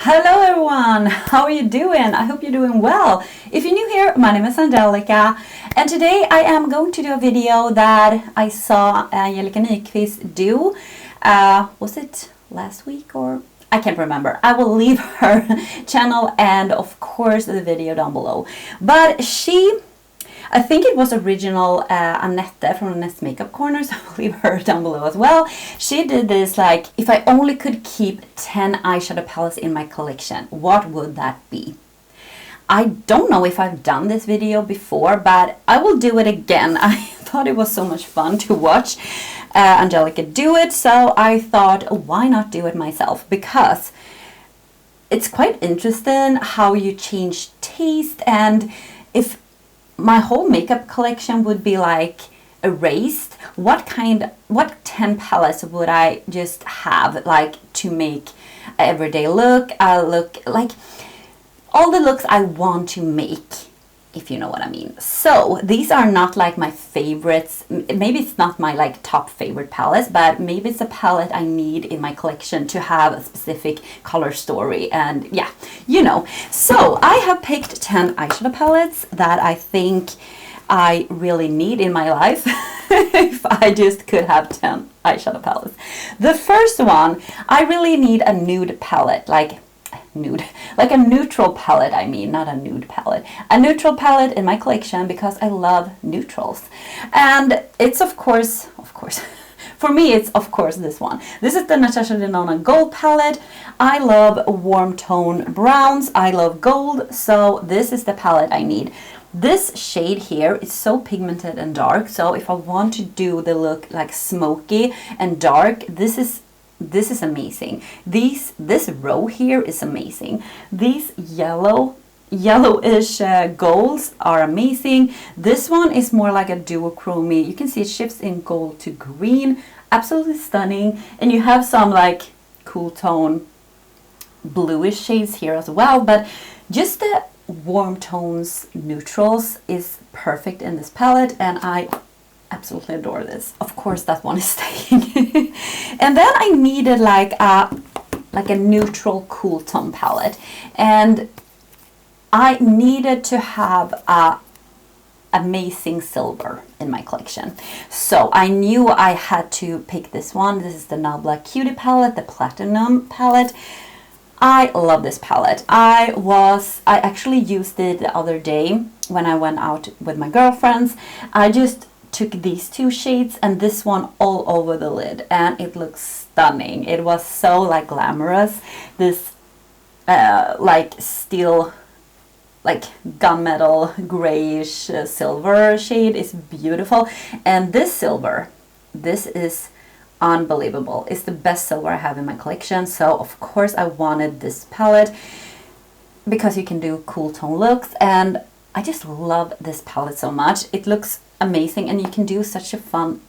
Hello everyone, how are you doing? I hope you're doing well. If you're new here, my name is Angelica and today I am going to do a video that I saw Angelica do. Was it last week or? I can't remember. I will leave her channel and of course the video down below. But I think it was original Annette from Annette's Makeup Corner, so I'll leave her down below as well. She did this like, if I only could keep 10 eyeshadow palettes in my collection, what would that be? I don't know if I've done this video before, but I will do it again. I thought it was so much fun to watch Angelica do it, so I thought, why not do it myself? Because it's quite interesting how you change taste, and if my whole makeup collection would be like erased, what 10 palettes would I just have like to make an everyday look, a look like all the looks I want to make, if you know what I mean. So these are not like my favorites. Maybe it's not my like top favorite palettes, but maybe it's a palette I need in my collection to have a specific color story, and yeah, you know. So I have picked 10 eyeshadow palettes that I think I really need in my life if I just could have 10 eyeshadow palettes. The first one, I really need a nude palette, like a neutral palette. I mean, not a nude palette, a neutral palette in my collection, because I love neutrals. And it's of course for me it's of course this one. This is the Natasha Denona Gold palette. I love warm tone browns, I love gold, so this is the palette I need. This shade here is so pigmented and dark, so if I want to do the look like smoky and dark, this is amazing. This row here is amazing. These yellowish golds are amazing. This one is more like a duochrome. You can see it shifts in gold to green. Absolutely stunning. And you have some like cool tone bluish shades here as well, but just the warm tones neutrals is perfect in this palette, and I absolutely adore this. Of course that one is staying. And then I needed like a neutral cool tone palette, and I needed to have a amazing silver in my collection. So I knew I had to pick this one. This is the Nabla Cutie palette, the Platinum palette. I love this palette. I actually used it the other day when I went out with my girlfriends. I just took these two shades and this one all over the lid, and it looks stunning. It was so like glamorous. This like steel, like gunmetal grayish silver shade is beautiful, and this silver, this is unbelievable. It's the best silver I have in my collection, so of course I wanted this palette because you can do cool tone looks, and I just love this palette so much. It looks amazing, and you can do such a fun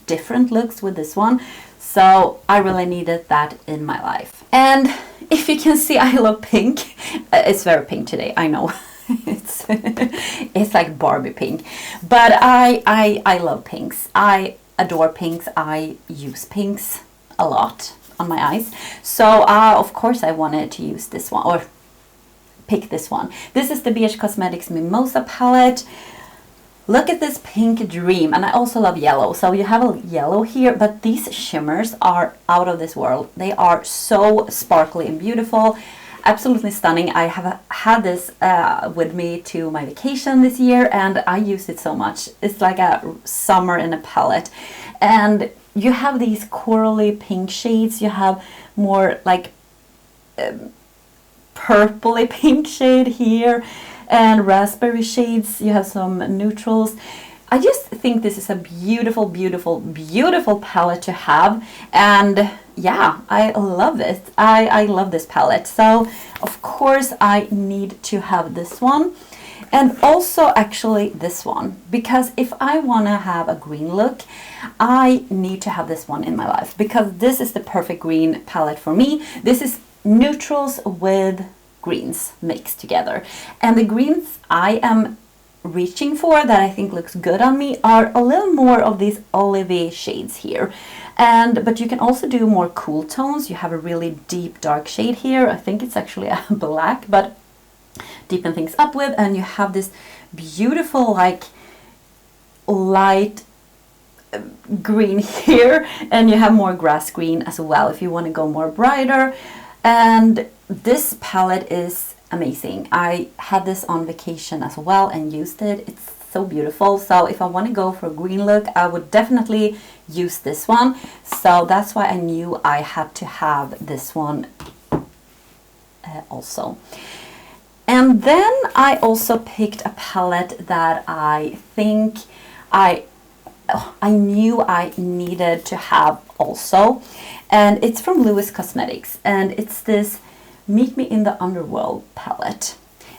different looks with this one, so I really needed that in my life. And if you can see, I love pink. It's very pink today, I know. it's like Barbie pink, but I love pinks. I adore pinks. I use pinks a lot on my eyes, so of course I wanted to use this one, or pick this one. This is the Cosmetics Mimosa palette. Look at this pink dream, and I also love yellow. So you have a yellow here, but these shimmers are out of this world. They are so sparkly and beautiful, absolutely stunning. I have had this with me to my vacation this year, and I used it so much. It's like a summer in a palette, and you have these corally pink shades. You have more like purpley pink shade here, and raspberry shades. You have some neutrals. I just think this is a beautiful, beautiful, beautiful palette to have, and yeah, I love it. I love this palette, so of course I need to have this one, and also actually this one, because if I want to have a green look, I need to have this one in my life, because this is the perfect green palette for me. This is neutrals with greens mixed together, and the greens I am reaching for, that I think looks good on me, are a little more of these olivey shades here. But you can also do more cool tones. You have a really deep dark shade here. I think it's actually a black, but deepen things up with. And you have this beautiful like light green here, and you have more grass green as well if you want to go more brighter. And this palette is amazing. I had this on vacation as well and used it. It's so beautiful. So if I want to go for a green look, I would definitely use this one. So that's why I knew I had to have this one also. And then I also picked a palette that I think I knew I needed to have also, and it's from Lewis Cosmetics, and it's this Meet Me in the Underworld palette.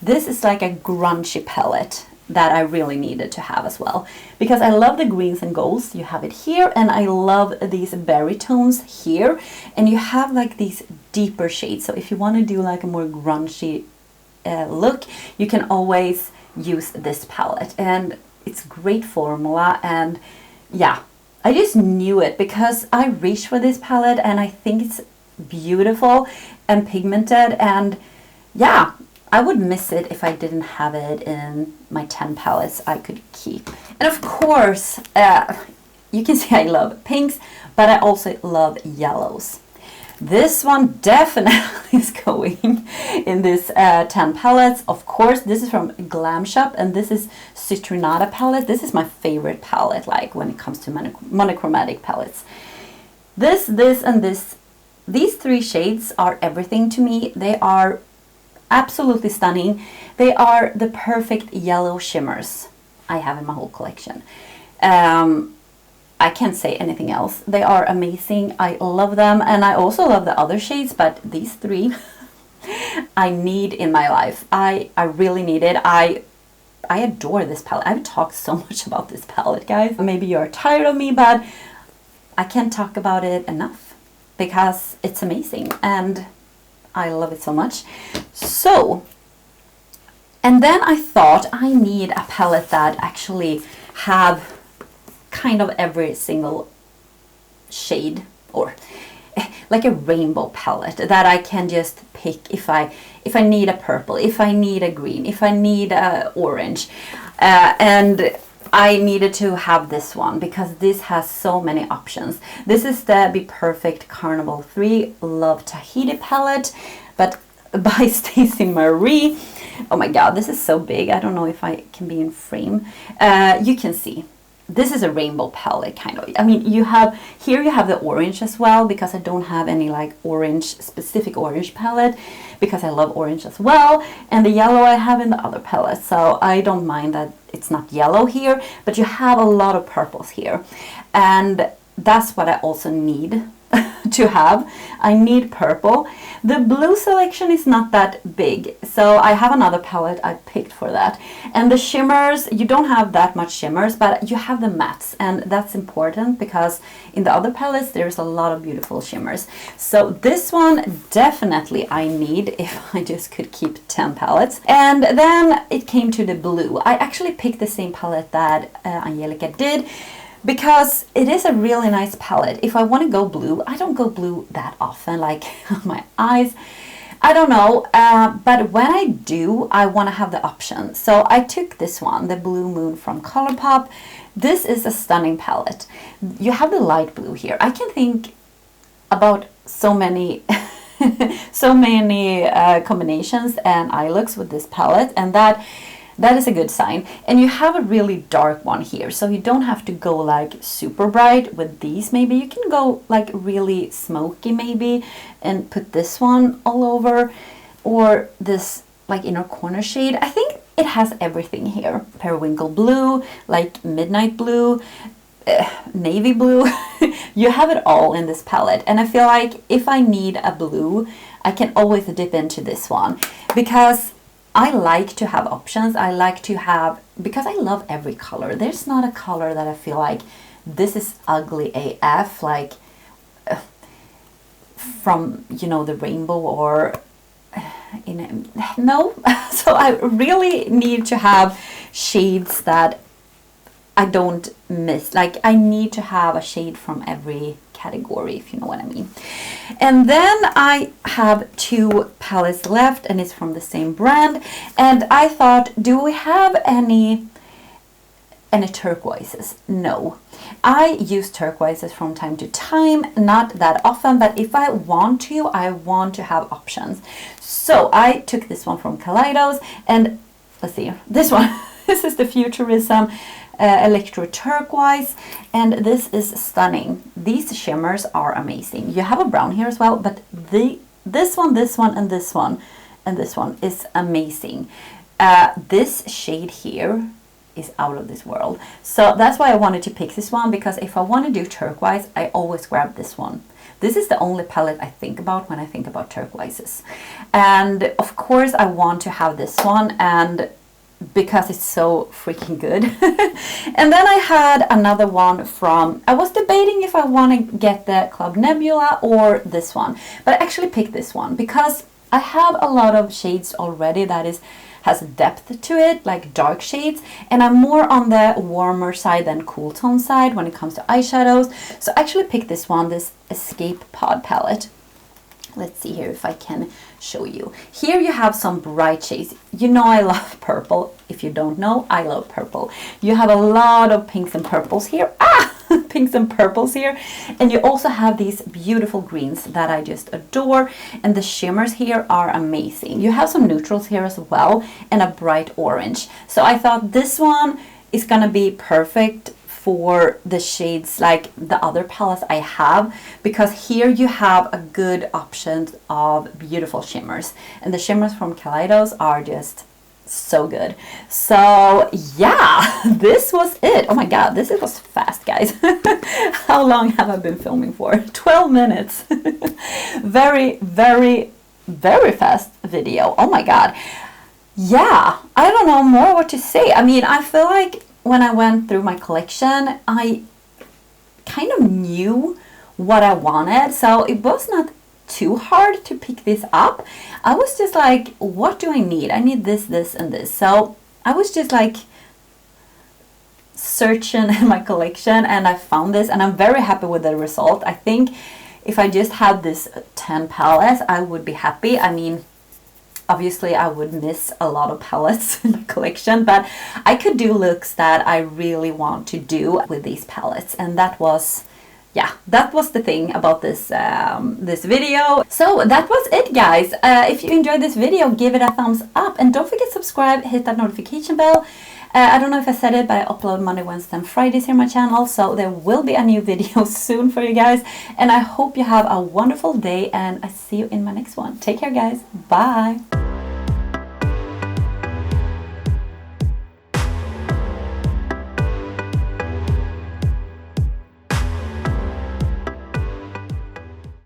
This is like a grungy palette that I really needed to have as well, because I love the greens and golds. You have it here, and I love these berry tones here, and you have like these deeper shades. So if you want to do like a more grungy look, you can always use this palette, and it's great formula. And yeah, I just knew it because I reached for this palette and I think it's beautiful and pigmented, and yeah, I would miss it if I didn't have it in my 10 palettes I could keep. And of course, you can see I love pinks, but I also love yellows. This one definitely is going in this 10 palettes. Of course, this is from Glam Shop, and this is Citronata palette. This is my favorite palette, like when it comes to monochromatic palettes. This, and this. These three shades are everything to me. They are absolutely stunning. They are the perfect yellow shimmers I have in my whole collection. I can't say anything else. They are amazing. I love them, and I also love the other shades, but these three I need in my life. I really need it. I adore this palette. I've talked so much about this palette, guys. Maybe you're tired of me, but I can't talk about it enough because it's amazing and I love it so much. So, and then I thought I need a palette that actually have kind of every single shade, or like a rainbow palette that I can just pick if I need a purple, if I need a green, if I need a orange, and I needed to have this one because this has so many options. This is the Be Perfect Carnival 3 Love Tahiti palette, but by Stacey Marie. Oh my god, this is so big. I don't know if I can be in frame. You can see. This is a rainbow palette, kind of. I mean, you have the orange as well, because I don't have any like specific orange palette, because I love orange as well. And the yellow I have in the other palette, so I don't mind that it's not yellow here, but you have a lot of purples here. And that's what I also need to have. I need purple. The blue selection is not that big, so I have another palette I picked for that. And the shimmers, you don't have that much shimmers, but you have the mattes, and that's important because in the other palettes there's a lot of beautiful shimmers. So this one definitely I need if I just could keep 10 palettes. And then it came to the blue. I actually picked the same palette that Angelica did, because it is a really nice palette. If I want to go blue, I don't go blue that often, like my eyes. I don't know, but when I do, I want to have the option. So I took this one, the Blue Moon from Colourpop. This is a stunning palette. You have the light blue here. I can think about so many so many combinations and eye looks with this palette, and that is a good sign. And you have a really dark one here, so you don't have to go like super bright with these. Maybe you can go like really smoky maybe and put this one all over, or this like inner corner shade. I think it has everything here. Periwinkle blue, like midnight blue, navy blue. You have it all in this palette, and I feel like if I need a blue, I can always dip into this one, because I like to have options. I like to have, because I love every color. There's not a color that I feel like this is ugly AF, like from, you know, the rainbow, or no. So I really need to have shades that I don't miss. Like I need to have a shade from every category, if you know what I mean. And then I have 2 palettes left, and it's from the same brand. And I thought, do we have any turquoises? No. I use turquoises from time to time, not that often, but if I want to have options. So I took this one from Collidos, and let's see, this one, this is the Futurism Electro Turquoise, and this is stunning. These shimmers are amazing. You have a brown here as well, but this one, and this one is amazing. This shade here is out of this world. So that's why I wanted to pick this one, because if I want to do turquoise, I always grab this one. This is the only palette I think about when I think about turquoises. And of course I want to have this one, and because it's so freaking good. And then I had another one from, I was debating if I want to get the Club Nebula or this one, but I actually picked this one because I have a lot of shades already that has depth to it, like dark shades, and I'm more on the warmer side than cool tone side when it comes to eyeshadows. So I actually picked this one, this Escape Pod palette. Let's see here if I can show you. Here you have some bright shades. You know I love purple. If you don't know, I love purple. You have a lot of pinks and purples here. Pinks and purples here. And you also have these beautiful greens that I just adore. And the shimmers here are amazing. You have some neutrals here as well, and a bright orange. So I thought this one is gonna be perfect for the shades like the other palettes I have, because here you have a good option of beautiful shimmers, and the shimmers from Collidos are just so good. So yeah, this was it. Oh my god, this was fast, guys. How long have I been filming for? 12 minutes. Very, very, very fast video. Oh my god. Yeah, I don't know more what to say. I mean, I feel like when I went through my collection, I kind of knew what I wanted, so it was not too hard to pick this up. I was just like, what do I need? I need this, this, and this. So I was just like searching in my collection, and I found this, and I'm very happy with the result. I think if I just had this 10 palettes, I would be happy. I mean, obviously I would miss a lot of palettes in my collection, but I could do looks that I really want to do with these palettes, and that was, yeah, that was the thing about this this video. So that was it, guys. If you enjoyed this video, give it a thumbs up, and don't forget to subscribe, hit that notification bell. I don't know if I said it, but I upload Monday, Wednesday, and Fridays here on my channel, so there will be a new video soon for you guys. And I hope you have a wonderful day, and I see you in my next one. Take care, guys. Bye.